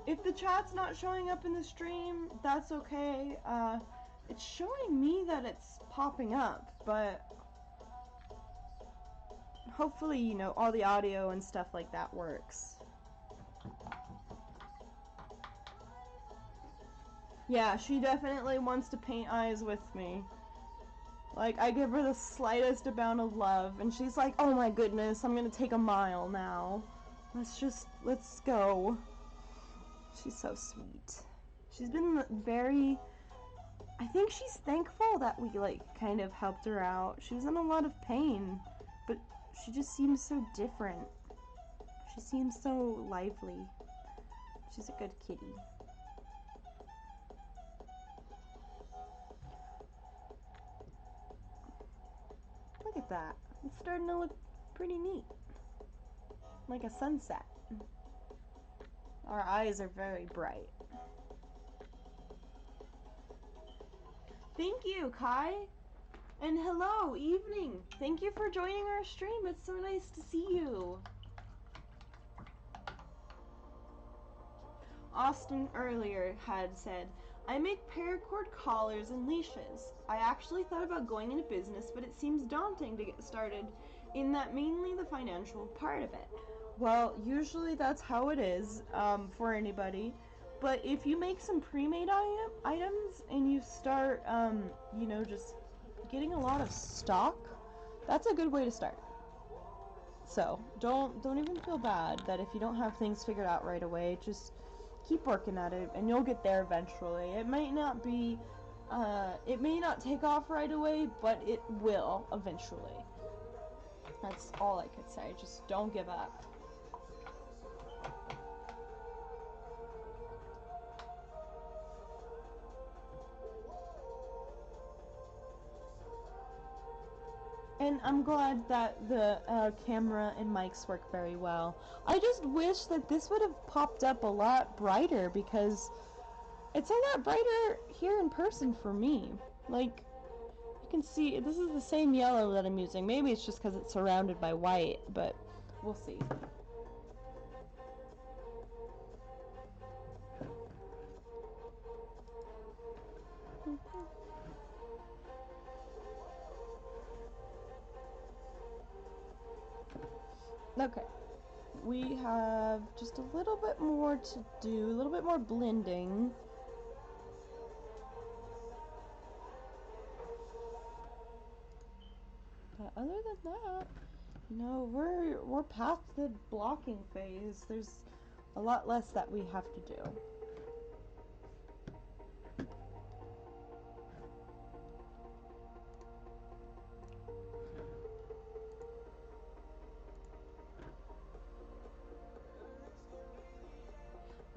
S1: If the chat's not showing up in the stream, that's okay. It's showing me that it's popping up, but hopefully, you know, all the audio and stuff like that works. Yeah, she definitely wants to paint eyes with me. Like, I give her the slightest amount of love, and she's like, oh my goodness, I'm gonna take a mile now. Let's go. She's so sweet. She's been I think she's thankful that we, like, kind of helped her out. She was in a lot of pain, but she just seems so different. She seems so lively. She's a good kitty. Look at that. It's starting to look pretty neat. Like a sunset. Our eyes are very bright. Thank you, Kai. And hello, evening. Thank you for joining our stream. It's so nice to see you. Austin earlier had said, I make paracord collars and leashes. I actually thought about going into business, but it seems daunting to get started in that, mainly the financial part of it. Well, usually that's how it is for anybody. But if you make some pre-made items and you start, you know, just getting a lot of stock, that's a good way to start. So don't even feel bad that if you don't have things figured out right away. Just keep working at it, and you'll get there eventually. It may not be, it may not take off right away, but it will eventually. That's all I could say. Just don't give up. And I'm glad that the camera and mics work very well. I just wish that this would have popped up a lot brighter, because it's a lot brighter here in person for me. Like, you can see, this is the same yellow that I'm using. Maybe it's just because it's surrounded by white, but we'll see. Okay, we have just a little bit more to do, a little bit more blending. But other than that, you know, we're past the blocking phase. There's a lot less that we have to do.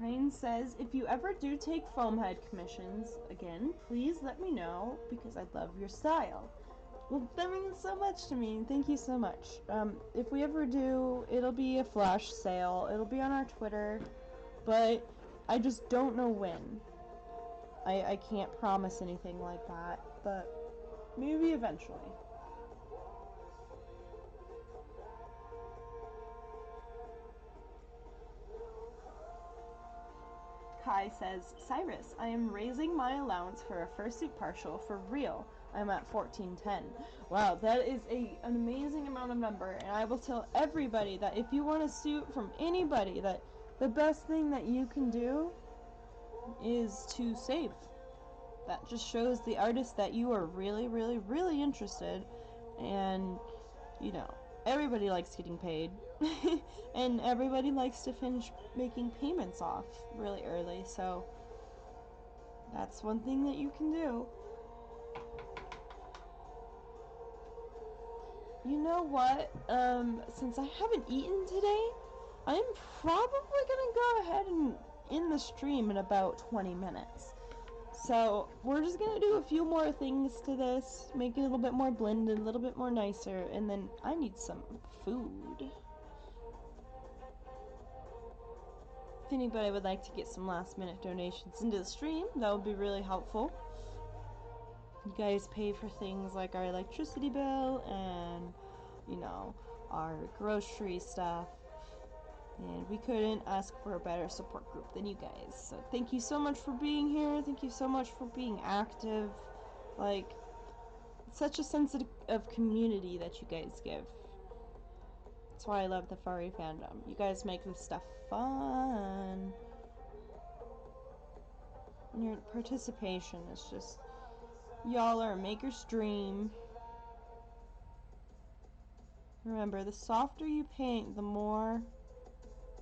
S1: Rain says, if you ever do take foam head commissions, again, please let me know because I love your style. Well, that means so much to me. Thank you so much. If we ever do, it'll be a flash sale. It'll be on our Twitter, but I just don't know when. I can't promise anything like that, but maybe eventually. Kai says, Cyrus, I am raising my allowance for a fursuit partial for real. I'm at 1410. Wow, that is an amazing amount of number, and I will tell everybody that if you want a suit from anybody, that the best thing that you can do is to save. That just shows the artist that you are really, really, really interested, and, you know, everybody likes getting paid, and everybody likes to finish making payments off really early, so that's one thing that you can do. You know what, since I haven't eaten today, I'm probably gonna go ahead and end the stream in about 20 minutes. So, we're just gonna do a few more things to this, make it a little bit more blended, a little bit more nicer, and then I need some food. If anybody would like to get some last minute donations into the stream, that would be really helpful. You guys pay for things like our electricity bill and, you know, our grocery stuff. And we couldn't ask for a better support group than you guys. So thank you so much for being here. Thank you so much for being active. Like, it's such a sense of community that you guys give. That's why I love the furry fandom. You guys make this stuff fun. And your participation is just... y'all are a maker's dream. Remember, the softer you paint, the more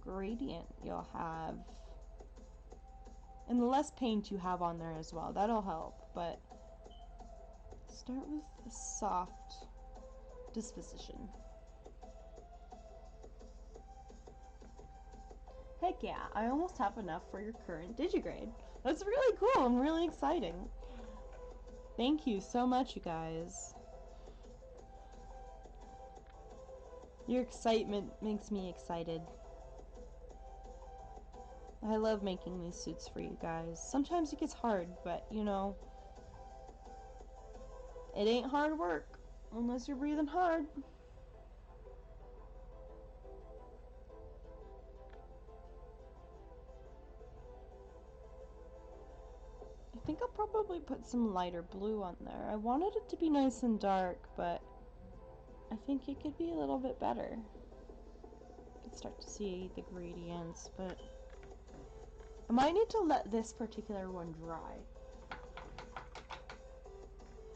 S1: gradient you'll have. And the less paint you have on there as well. That'll help. But start with a soft disposition. Heck yeah, I almost have enough for your current digigrade. That's really cool and really exciting. Thank you so much, you guys. Your excitement makes me excited. I love making these suits for you guys. Sometimes it gets hard, but you know, it ain't hard work unless you're breathing hard. I think I'll probably put some lighter blue on there. I wanted it to be nice and dark, but I think it could be a little bit better. You can start to see the gradients, but I might need to let this particular one dry.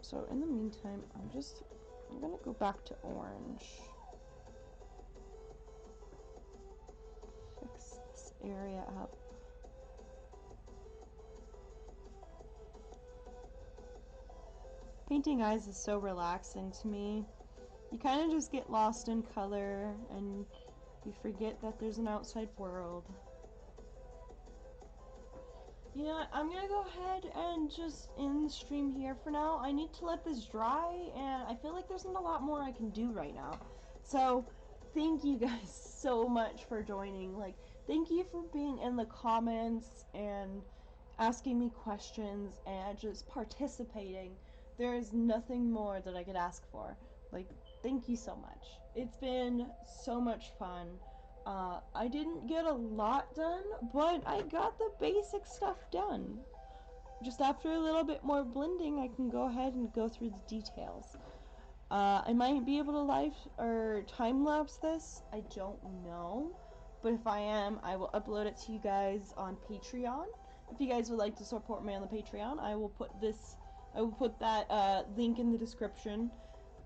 S1: So in the meantime, I'm gonna go back to orange. Fix this area up. Painting eyes is so relaxing to me. You kind of just get lost in color and you forget that there's an outside world. You know what, I'm gonna go ahead and just end the stream here for now. I need to let this dry, and I feel like there's not a lot more I can do right now. So, thank you guys so much for joining. Like, thank you for being in the comments and asking me questions and just participating. There is nothing more that I could ask for. Like, thank you so much. It's been so much fun. I didn't get a lot done, but I got the basic stuff done. Just after a little bit more blending, I can go ahead and go through the details. I might be able to live or time-lapse this. I don't know. But if I am, I will upload it to you guys on Patreon. If you guys would like to support me on the Patreon, I will put that link in the description.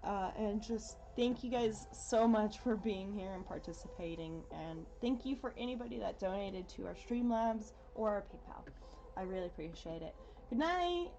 S1: And just thank you guys so much for being here and participating, and thank you for anybody that donated to our Streamlabs or our PayPal. I really appreciate it. Good night!